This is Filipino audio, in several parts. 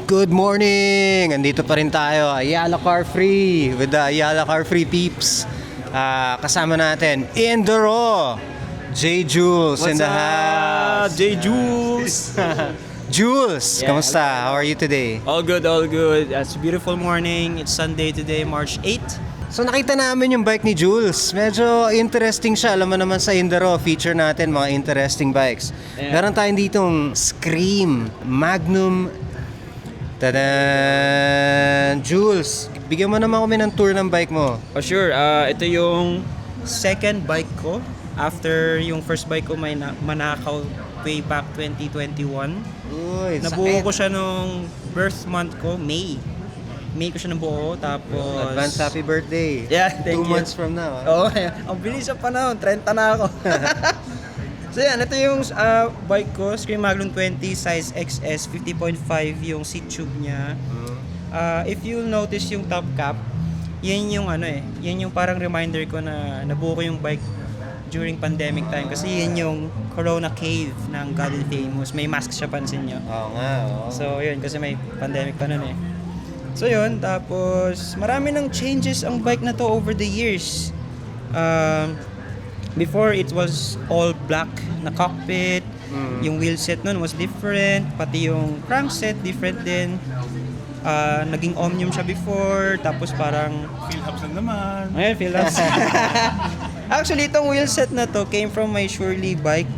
Good morning! Andito pa rin tayo, Ayala Car Free with the Ayala Car Free peeps. Kasama natin in the raw, J. Jules in the house. J. Jules. Jules, Yeah, kamusta? How are you today? All good, all good. It's a beautiful morning. It's Sunday today, March 8. So nakita namin yung bike ni Jules. Medyo interesting siya. Alam mo naman sa Indaro, feature natin mga interesting bikes. Yeah. Meron tayong ditong Scream Magnum. Tadan! Jules, bigyan mo naman kami ng tour ng bike mo. Oh sure, ito yung second bike ko. After yung first bike ko may manakaw way back 2021. Uy, Nabuo ko siya nung birth month ko, May. May ko siya nabuo, tapos... Advance happy birthday. Yeah, thank 2 you. months from now. Oo, ang bilis sa panahon, 30 na ako. So yan, ito yung bike ko, Scream Magnum 20 size XS, 50.5 yung seat tube niya. If you'll notice yung top cap, yan yung yan yung parang reminder ko na nabuo ko yung bike during pandemic time kasi yan yung Corona Cave ng God and Famous. May mask siya, pansin nyo. Oo nga, oo. So yun, kasi may pandemic pa nun eh. So yun, tapos marami ng changes ang bike na to over the years. Before it was all black na cockpit, yung wheelset nun was different, pati yung crankset different din. Naging Omnium siya before, tapos parang... Philhubs na naman. Ayun, Philhubs. Actually, itong wheelset na to came from my Surely bike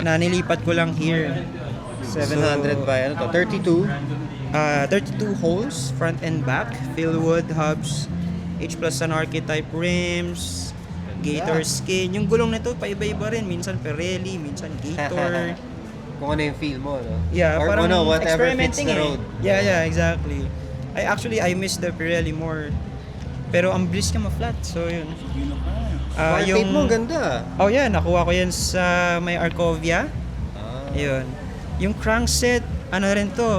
na nilipat ko lang here. 700 by ano to? 32? 32 holes, front and back, Philwood hubs, H plus an archetype rims, Gator skin. Yung gulong nito paiba-iba rin, minsan Pirelli, minsan Gator. Kung ano yung feel mo, no? Yeah, Or parang ano, whatever fits experimenting the road. Yeah, exactly. I miss the Pirelli more. Pero ang bilis niya ma-flat, so yun. Tape mo, ang ganda. Oh yeah, nakuha ko yan sa may Arcovia. Ayun. Yung crankset, ano rin to,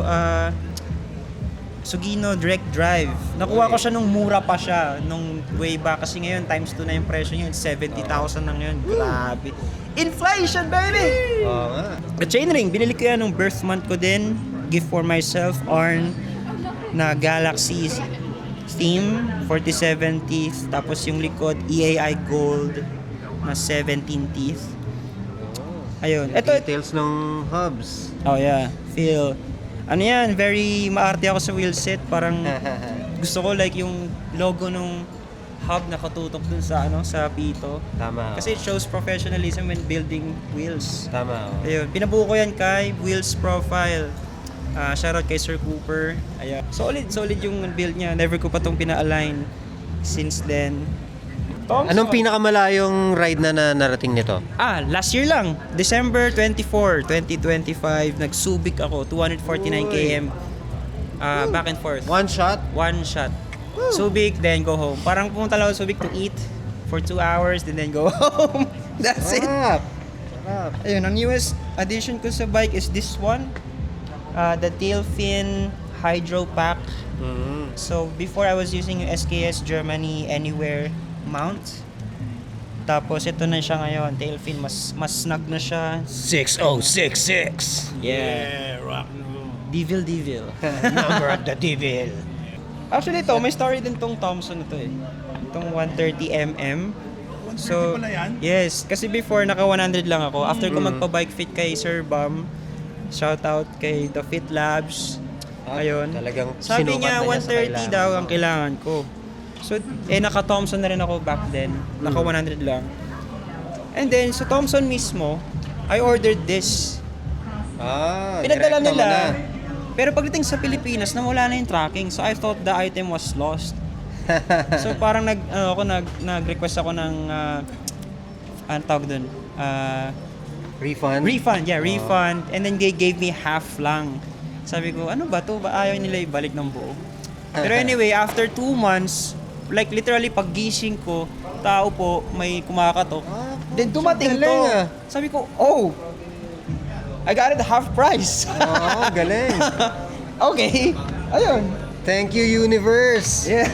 Sugino Direct Drive. Nakuha ko siya nung mura pa siya, nung way back. Kasi ngayon, times 2 na yung presyo niya. 70,000 na ngayon. Grabe. Inflation, baby! Oo nga. The chainring, binili ko yan nung birth month ko din. Gift for myself, Arn, na Galaxy Steam, 47 teeth. Tapos yung likod, EAI Gold, na 17 teeth. Ayun. Ito, Details ng hubs. oh yeah, feel. Ano yan, very maarte ako sa wheelset. Parang gusto ko like yung logo nung hub nakatutok dun sa sa pito. Tama. Kasi it shows professionalism when building wheels. Tama. Ayun, pinabuo ko yan kay Wheels Profile. Shoutout kay Sir Cooper. Ayun. Solid yung build niya. Never ko pa tong pina-align since then. Anong pinakamalayong ride na narating nito? Last year lang, December 24, 2025, nag-Subic ako, 249 km. Back and forth. One shot? One shot. Subic, then go home. Parang pumunta lang ako Subic to eat for 2 hours, then go home. That's it. Sarap. Ayun, ang newest addition ko sa bike is this one. The tail fin hydro pack. So before I was using yung SKS Germany Anywhere mount. Tapos ito na siya ngayon, tail fin mas snug na siya. 6066. Yeah. Rock and roll. Devil. Number of the devil. Actually ito, may story din tong Thompson ito eh. Itong 130mm. So, pala yan? yes, kasi before naka 100 lang ako. After ko magpa-bike fit kay Sir Bam, shout out kay The Fit Labs. Ayun. Talagang Sabi sinukat niya na niya sa 130 kailangan. daw ang kailangan ko. So, naka Thompson na rin ako back then. Naka 100 lang. And then, sa Thompson mismo, I ordered this. Pinadala direkta mo nila. na. Pero pagdating sa Pilipinas, nawala na yung tracking. So, I thought the item was lost. So, parang nag-request ako ng, ano tawag dun? Refund? Refund. And then they gave me half lang. Sabi ko, ano ba to? Ba ayaw nila ibalik ng buo? Pero anyway, after 2 months, like literally paggising ko, tao po, may kumakatok. Then dumating to. galing, Sabi ko, oh, I got it half price. Oo, galing. Okay. Ayun. Thank you, universe. Yeah.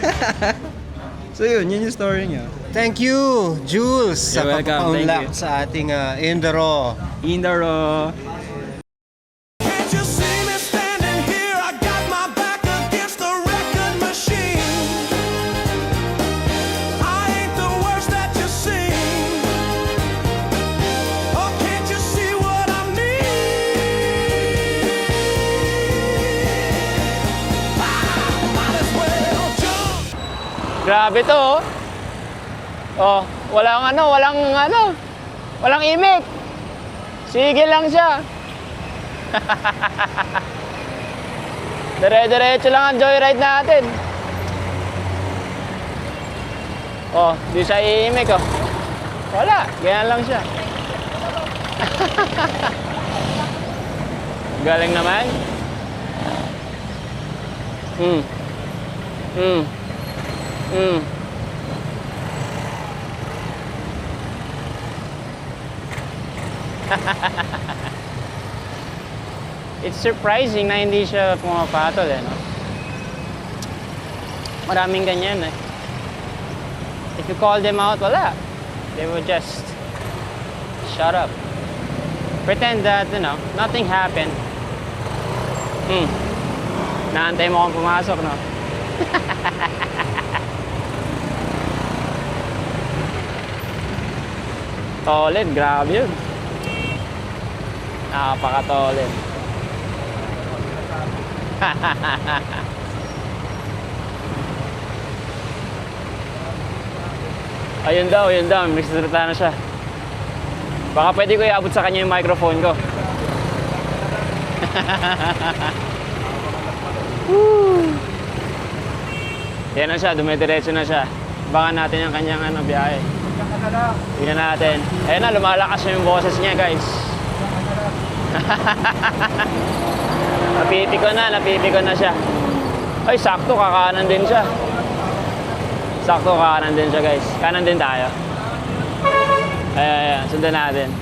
So yun yung story niya. Thank you, Jules, sa You're welcome. pagpapaunlak Thank you. sa ating In the Raw. In the raw. Can't you see me standing here? I got my Grabe to, oh. Oh, walang imik. Sige lang siya. Dire-diretso lang ang joyride natin. Oh, di siya iimik, oh. Wala, ganyan lang siya. Galing naman. Hmm. Hmm. Hmm. It's surprising na hindi siya pumapatol, eh, no? Maraming ganyan, eh. If you call them out, wala. They will just shut up. Pretend that, you know, nothing happened. Naantay mo akong pumasok, no? Tolid, grabe yun. Napaka-tolid. Ayun daw, may salita na siya. Baka pwede ko iabot sa kanya yung microphone ko. Yan na siya, dumidiretso na siya. Baka natin yung kanyang biyahe. Tingnan natin. Ayun na, lumalakas na yung boses niya, guys. Napipiko na siya. Ay, sakto, kakanan din siya. Guys. Kanan din tayo. Ayan, sundan natin.